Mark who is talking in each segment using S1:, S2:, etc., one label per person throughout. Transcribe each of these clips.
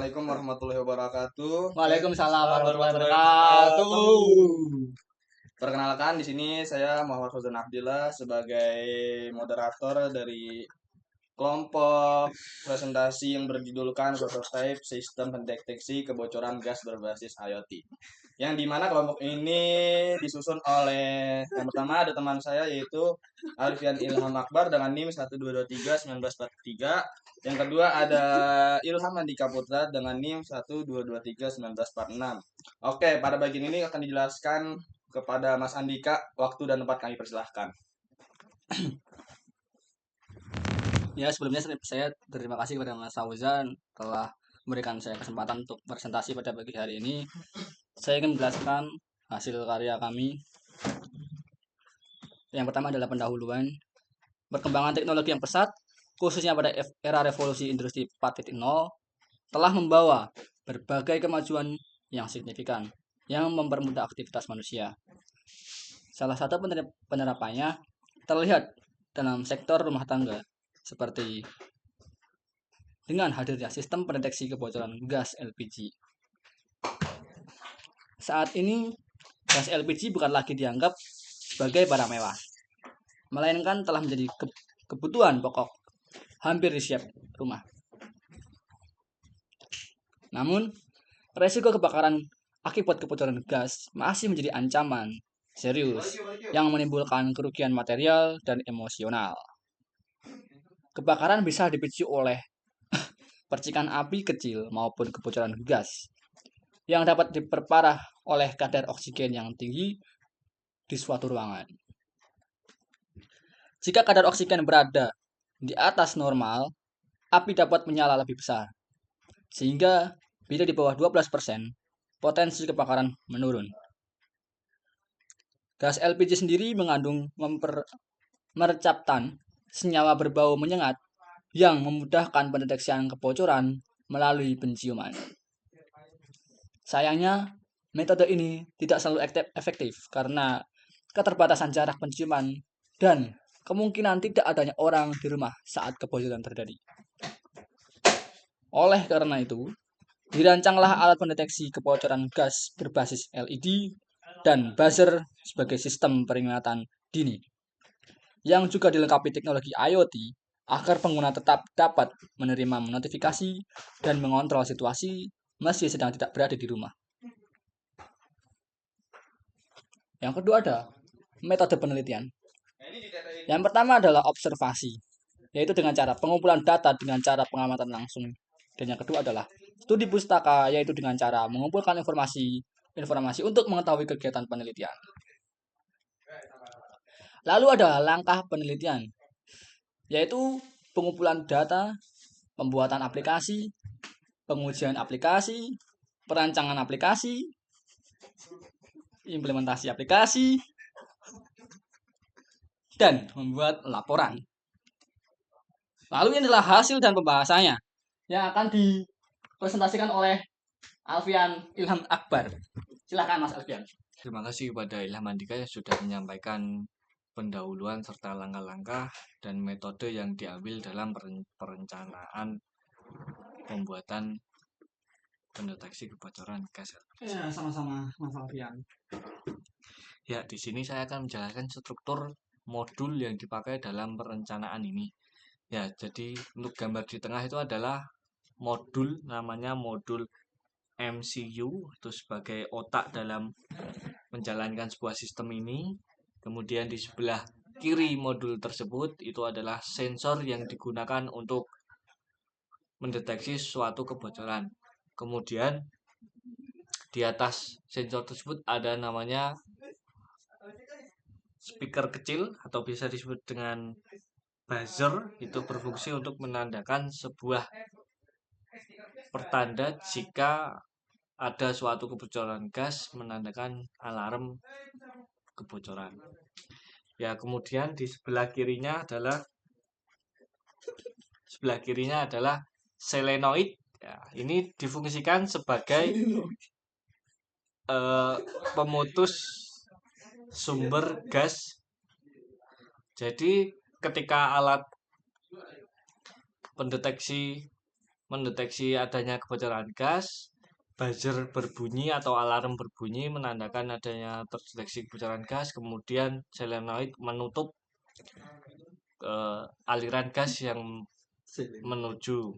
S1: Assalamualaikum warahmatullahi wabarakatuh.
S2: Waalaikumsalam warahmatullahi wabarakatuh.
S1: Perkenalkan, di sini saya Muhammad Fauzan Abdillah sebagai moderator dari kelompok presentasi yang berjudulkan Prototype Sistem Pendeteksi Kebocoran Gas Berbasis IoT. Yang dimana kelompok ini disusun oleh, yang pertama ada teman saya yaitu Alfian Ilham Akbar dengan NIM 12231943. Yang kedua ada Ilham Andika Putra dengan NIM 12231946. Oke, pada bagian ini akan dijelaskan kepada Mas Andika. Waktu dan tempat kami persilahkan.
S2: Ya, sebelumnya saya terima kasih kepada Mas Fauzan telah memberikan saya kesempatan untuk presentasi pada pagi hari ini. Saya ingin menjelaskan hasil karya kami. Yang pertama adalah pendahuluan. Perkembangan teknologi yang pesat, khususnya pada era revolusi industri 4.0, telah membawa berbagai kemajuan yang signifikan yang mempermudah aktivitas manusia. Salah satu penerapannya terlihat dalam sektor rumah tangga, seperti dengan hadirnya sistem pendeteksi kebocoran gas LPG. Saat ini, gas LPG bukan lagi dianggap sebagai barang mewah, melainkan telah menjadi kebutuhan pokok hampir di setiap rumah. Namun, resiko kebakaran akibat kebocoran gas masih menjadi ancaman serius yang menimbulkan kerugian material dan emosional. Kebakaran bisa dipicu oleh percikan api kecil maupun kebocoran gas yang dapat diperparah oleh kadar oksigen yang tinggi di suatu ruangan. Jika kadar oksigen berada di atas normal, api dapat menyala lebih besar. Sehingga bila di bawah 12%, potensi kebakaran menurun. Gas LPG sendiri mengandung merecaptan senyawa berbau menyengat yang memudahkan pendeteksian kebocoran melalui penciuman. Sayangnya, metode ini tidak selalu efektif karena keterbatasan jarak penciuman dan kemungkinan tidak adanya orang di rumah saat kebocoran terjadi. Oleh karena itu, dirancanglah alat pendeteksi kebocoran gas berbasis LED dan buzzer sebagai sistem peringatan dini, yang juga dilengkapi teknologi IoT agar pengguna tetap dapat menerima notifikasi dan mengontrol situasi meski sedang tidak berada di rumah. Yang kedua ada metode penelitian. Yang pertama adalah observasi, yaitu dengan cara pengumpulan data dengan cara pengamatan langsung. Dan yang kedua adalah studi pustaka, yaitu dengan cara mengumpulkan informasi untuk mengetahui kegiatan penelitian. Lalu ada langkah penelitian, yaitu pengumpulan data, pembuatan aplikasi, pengujian aplikasi, perancangan aplikasi, implementasi aplikasi, dan membuat laporan. Lalu ini adalah hasil dan pembahasannya yang akan dipresentasikan oleh Alfian Ilham Akbar. Silakan Mas Alfian.
S3: Terima kasih kepada Ilham Andika yang sudah menyampaikan pendahuluan serta langkah-langkah dan metode yang diambil dalam perencanaan pembuatan pendeteksi kebocoran gas.
S2: Ya, sama-sama Mas Alfian.
S3: Ya, di sini saya akan menjelaskan struktur modul yang dipakai dalam perencanaan ini. Ya, jadi untuk gambar di tengah itu adalah modul, namanya modul MCU, itu sebagai otak dalam menjalankan sebuah sistem ini. Kemudian di sebelah kiri modul tersebut itu adalah sensor yang digunakan untuk mendeteksi suatu kebocoran. Kemudian di atas sensor tersebut ada namanya speaker kecil atau bisa disebut dengan buzzer, itu berfungsi untuk menandakan sebuah pertanda jika ada suatu kebocoran gas, menandakan alarm kebocoran. Ya, kemudian di sebelah kirinya adalah solenoid. Ya, ini difungsikan sebagai pemutus sumber gas. Jadi ketika alat pendeteksi mendeteksi adanya kebocoran gas, buzzer berbunyi atau alarm berbunyi menandakan adanya terdeteksi kebocoran gas, kemudian solenoid menutup aliran gas yang menuju.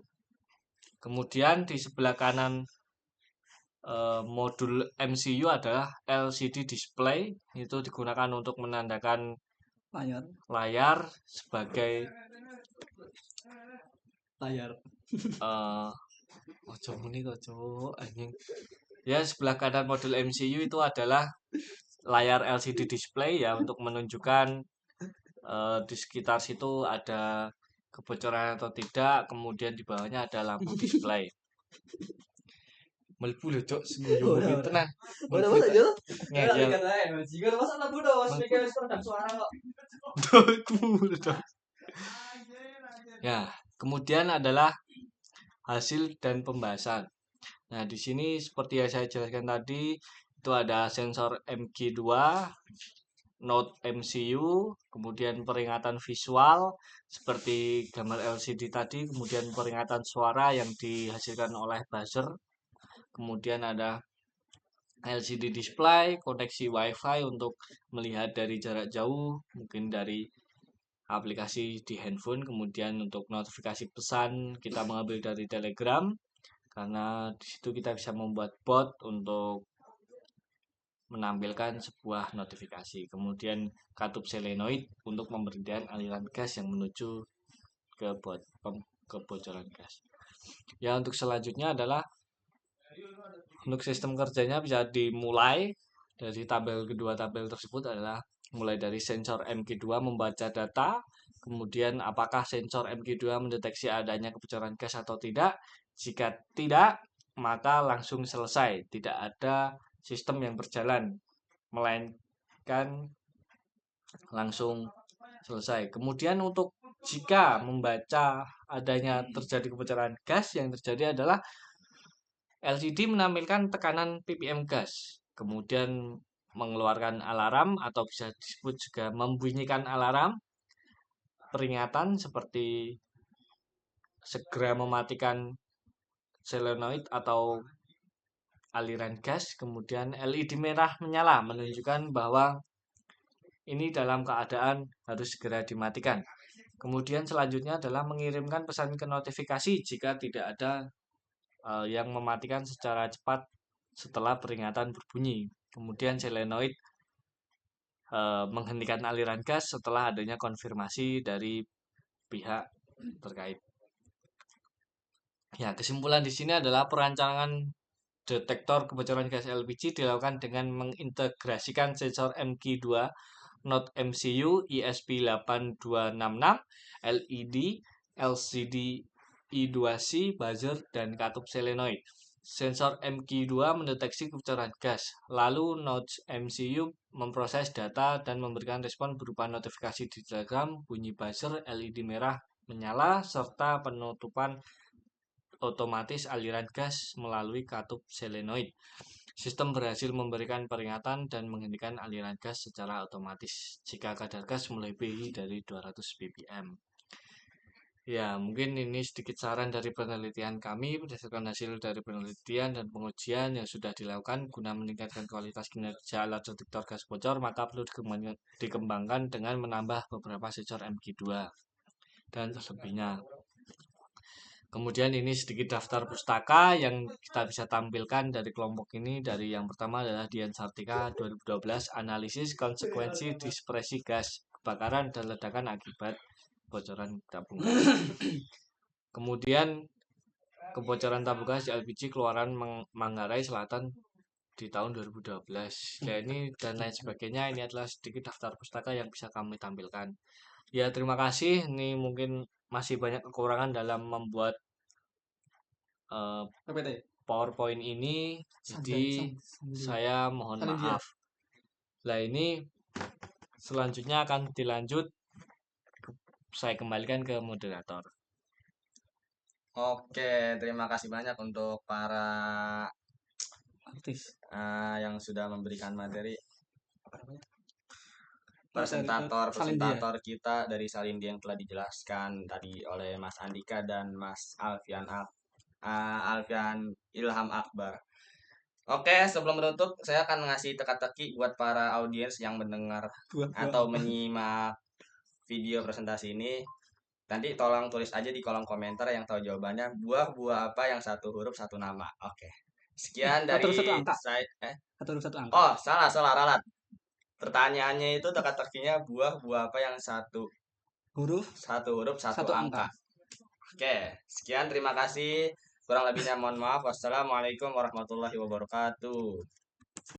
S3: Kemudian di sebelah kanan modul MCU adalah LCD display, itu digunakan untuk menandakan layar sebagai
S2: layar.
S3: ojo muni to, Cuk, anjing. Ya, sebelah kanan modul MCU itu adalah layar LCD display ya untuk menunjukkan di sekitar situ ada kebocoran atau tidak, kemudian di bawahnya ada lampu display. Melbu lho, Cuk, guyu
S2: Ora, ora.
S3: tenan.
S2: Ora masa yo.
S3: Ngeyel.
S2: Jika masa lampu dong, speaker produk suara kok.
S3: Ya, kemudian adalah hasil dan pembahasan. Nah, di sini seperti yang saya jelaskan tadi, itu ada sensor MG2, Node MCU, kemudian peringatan visual seperti gambar LCD tadi, kemudian peringatan suara yang dihasilkan oleh buzzer, kemudian ada LCD display, koneksi WiFi untuk melihat dari jarak jauh, mungkin dari aplikasi di handphone, kemudian untuk notifikasi pesan kita mengambil dari Telegram, karena di situ kita bisa membuat bot untuk menampilkan sebuah notifikasi. Kemudian katup solenoid untuk pemberhentian aliran gas yang menuju ke kebocoran gas. Ya, untuk selanjutnya adalah untuk sistem kerjanya bisa dimulai dari tabel kedua. Tabel tersebut adalah mulai dari sensor MG2 membaca data, kemudian apakah sensor MG2 mendeteksi adanya kebocoran gas atau tidak. Jika tidak, maka langsung selesai, tidak ada sistem yang berjalan, melainkan langsung selesai. Kemudian untuk jika membaca adanya terjadi kebocoran gas, yang terjadi adalah LCD menampilkan tekanan ppm gas, kemudian mengeluarkan alarm atau bisa disebut juga membunyikan alarm peringatan seperti segera mematikan solenoid atau aliran gas. Kemudian LED merah menyala menunjukkan bahwa ini dalam keadaan harus segera dimatikan. Kemudian selanjutnya adalah mengirimkan pesan ke notifikasi jika tidak ada yang mematikan secara cepat setelah peringatan berbunyi. Kemudian solenoid menghentikan aliran gas setelah adanya konfirmasi dari pihak terkait. Ya, kesimpulan di sini adalah perancangan detektor kebocoran gas LPG dilakukan dengan mengintegrasikan sensor MG2, Node MCU, ESP8266, LED, LCD I2C, buzzer, dan katup solenoid. Sensor MG2 mendeteksi kebocoran gas, lalu Node MCU memproses data dan memberikan respon berupa notifikasi di Telegram, bunyi buzzer, LED merah menyala, serta penutupan otomatis aliran gas melalui katup solenoid. Sistem berhasil memberikan peringatan dan menghentikan aliran gas secara otomatis jika kadar gas melebihi dari 200 ppm. Ya, mungkin ini sedikit saran dari penelitian kami berdasarkan hasil dari penelitian dan pengujian yang sudah dilakukan guna meningkatkan kualitas kinerja alat detektor gas bocor, maka perlu dikembangkan dengan menambah beberapa sensor MG2 dan selebihnya. Kemudian ini sedikit daftar pustaka yang kita bisa tampilkan dari kelompok ini. Dari yang pertama adalah Dian Sartika 2012, analisis konsekuensi dispersi gas, kebakaran dan ledakan akibat kebocoran tabung gas. Kemudian kebocoran tabung gas di LPG keluaran Manggarai Selatan di tahun 2012. Nah, ini dan lain sebagainya, ini adalah sedikit daftar pustaka yang bisa kami tampilkan. Ya, terima kasih. Ini mungkin masih banyak kekurangan dalam membuat PowerPoint ini, jadi saya mohon maaf. Nah, ini selanjutnya akan dilanjut, saya kembalikan ke moderator.
S1: Oke, terima kasih banyak untuk para
S2: Artis.
S1: yang sudah memberikan materi. Presentator kita dari Salindi yang telah dijelaskan tadi oleh Mas Andika dan Mas Alfian. Alfian Ilham Akbar. Oke, sebelum menutup, saya akan ngasih teka-teki buat para audiens yang mendengar atau menyimak video presentasi ini. Nanti tolong tulis aja di kolom komentar yang tahu jawabannya. Buah-buah apa yang satu huruf satu nama? Oke. Sekian
S2: Satu huruf satu
S1: dari
S2: angka.
S1: saya.
S2: Satu huruf satu angka.
S1: Oh, salah ralat. Pertanyaannya itu teka-tekinya buah-buah apa yang satu
S2: Huruf
S1: huruf satu
S2: satu
S1: angka.
S2: angka.
S1: Oke, sekian terima kasih. Kurang lebihnya mohon maaf. Wassalamualaikum warahmatullahi wabarakatuh.